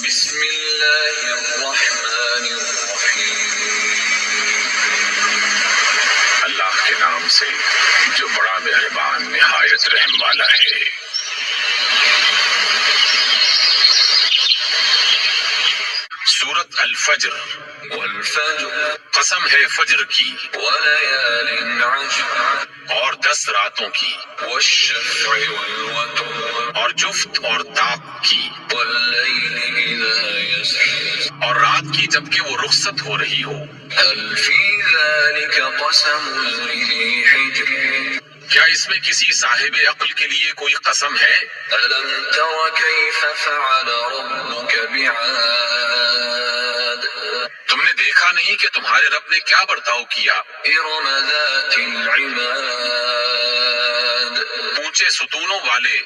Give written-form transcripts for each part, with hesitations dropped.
بسم اللہ الرحمن الرحیم، اللہ کے نام سے جو بڑا مہربان نہایت رحم والا ہے۔ سورۃ الفجر، والفجر قسم ہے فجر کی ولیال عشر، اور 10 راتوں کی، والشفع والوتر، اور جفت اور طاق کی، واللیل اذا یسر، اور رات کی جبکہ وہ رخصت ہو رہی ہو۔ هل فی ذلک قسم لذی حجر، کیا اس میں کسی صاحب عقل کے لیے کوئی قسم ہے؟ الم تر کیف فعل ربک بعاد، تم نے دیکھا نہیں کہ تمہارے رب نے کیا برتاؤ کیا؟ ارم ذات العماد، اونچے ستونوں والے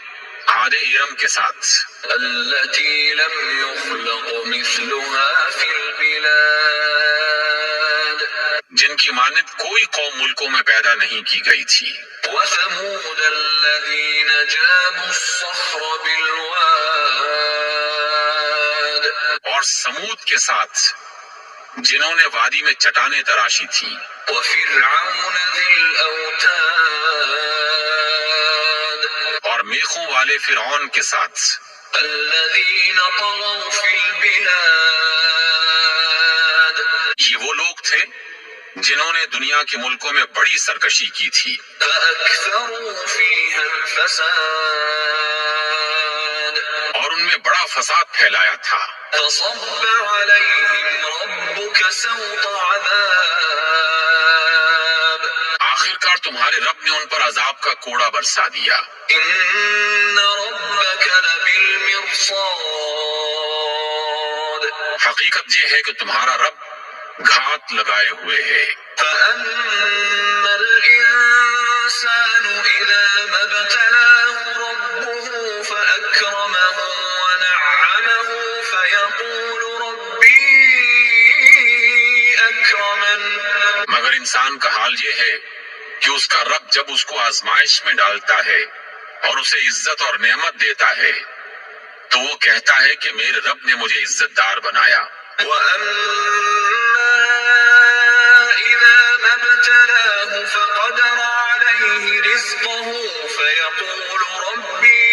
عاد ارم کے ساتھ، التي لم يخلق مثلها في البلاد، جن کی مانند کوئی قوم ملکوں میں پیدا نہیں کی گئی تھی۔ وثمود الذين جابوا الصخر بالواد، اور سمود کے ساتھ جنہوں نے وادی میں چٹانیں تراشی تھیں۔ وفرعون ذي الأوتاد، اور میخوں والے فرعون کے ساتھ، الذين طغوا في البلاد، یہ وہ لوگ تھے جنہوں نے دنیا کے ملکوں میں بڑی سرکشی کی تھی، فأكثروا فيها الفساد، اور ان میں بڑا فساد پھیلایا تھا۔ فصب عليهم ربك سوط عذاب، آخر کار تمہارے رب نے ان پر عذاب کا کوڑا برسا دیا۔ إن ربك لبالمرصاد، حقیقت یہ ہے کہ تمہارا رب گھات لگائے ہوئے ہے۔ فأما الإنسان إذا ما ابتلاه ربه فأكرمه ونعمه فيقول ربي أكرمن، مگر انسان کا حال یہ ہے کہ اس کا رب جب اس کو آزمائش میں ڈالتا ہے اور اسے عزت اور نعمت دیتا ہے تو وہ کہتا ہے کہ میرے رب نے مجھے عزت دار بنایا۔ وأما إذا ما ابتلاه فقدر عليه رزقه فيقول ربي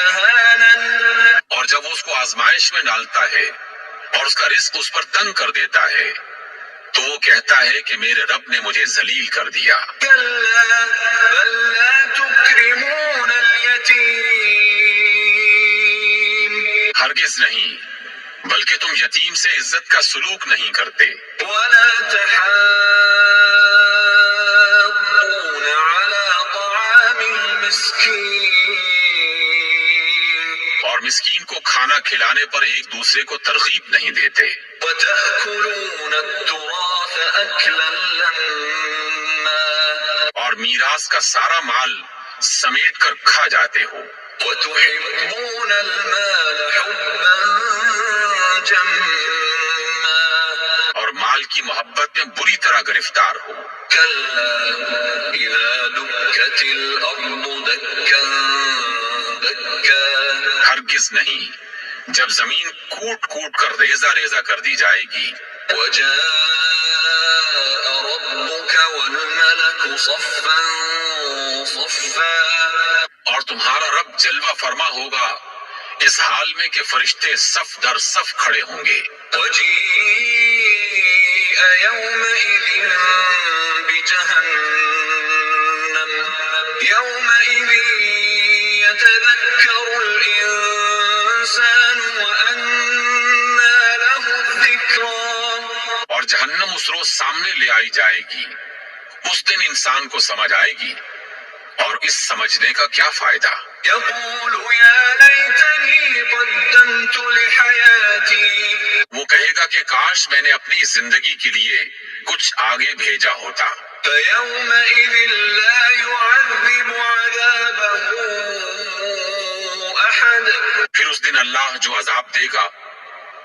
أهانن، اور جب وہ اس کو آزمائش میں ڈالتا ہے اور اس کا رزق اس پر تنگ کر دیتا ہے تو وہ کہتا ہے کہ میرے رب نے مجھے ذلیل کر دیا۔ كلا بل لا تكرمون اليتيم، ہرگز نہیں، بلکہ تم یتیم سے عزت کا سلوک نہیں کرتے، ولا تحاضون على طعام المسكين، اور مسکین کو کھانا کھلانے پر ایک دوسرے کو ترغیب نہیں دیتے، وتأكلون التراث أكلا لما، اور میراث کا سارا مال سمیٹ کر کھا جاتے ہو، وتحبون المال حبا جما، اور مال کی محبت میں بری طرح گرفتار ہو۔ كلا إذا دكت الأرض دكا دكا، ہرگز نہیں، جب زمین کوٹ کوٹ کر ریزہ ریزہ کر دی جائے گی، وجاء ربك والملك صفا صفا، اور تمہارا رب جلوہ فرما ہوگا اس حال میں کہ فرشتے صف در صف کھڑے ہوں گے، وجيء يومئذ بجهنم يومئذ يتذكر الإنسان وأنى له الذكرى، اور جہنم اس روز سامنے لے آئی جائے گی، اس دن انسان کو سمجھ آئے گی، اور اس سمجھنے کا کیا فائدہ؟ يقول يا ليتني قدمت لحياتي، وہ کہے گا کہ کاش میں نے اپنی زندگی کے لیے کچھ آگے بھیجا ہوتا، فيومئذ لا يعذب عذابه أحد، پھر اس دن اللہ جو عذاب دے گا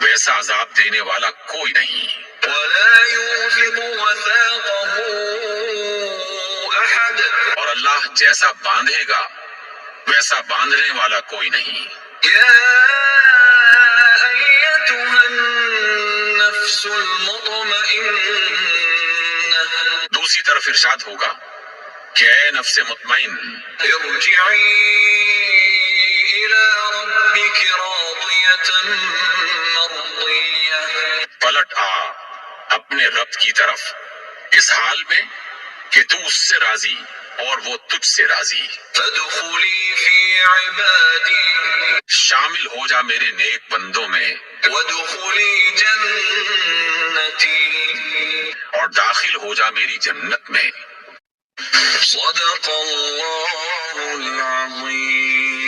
ویسا عذاب دینے والا کوئی نہیں، ولا يوثق وثاقه أحد، اور اللہ جیسا باندھے گا ویسا باندھنے والا کوئی نہیں۔ يا طرف ارشاد ہوگا کہ اے نفس مطمئن، ارجعی إلى ربك راضية مرضية پلٹ آ اپنے رب کی طرف اس حال میں کہ تو اس سے راضی اور وہ تجھ سے راضی۔ فادخلي في عبادي شامل ہو جا میرے نیک بندوں میں وادخلي جنتي اور داخل ہو جا میری جنت میں۔ صدق الله العظيم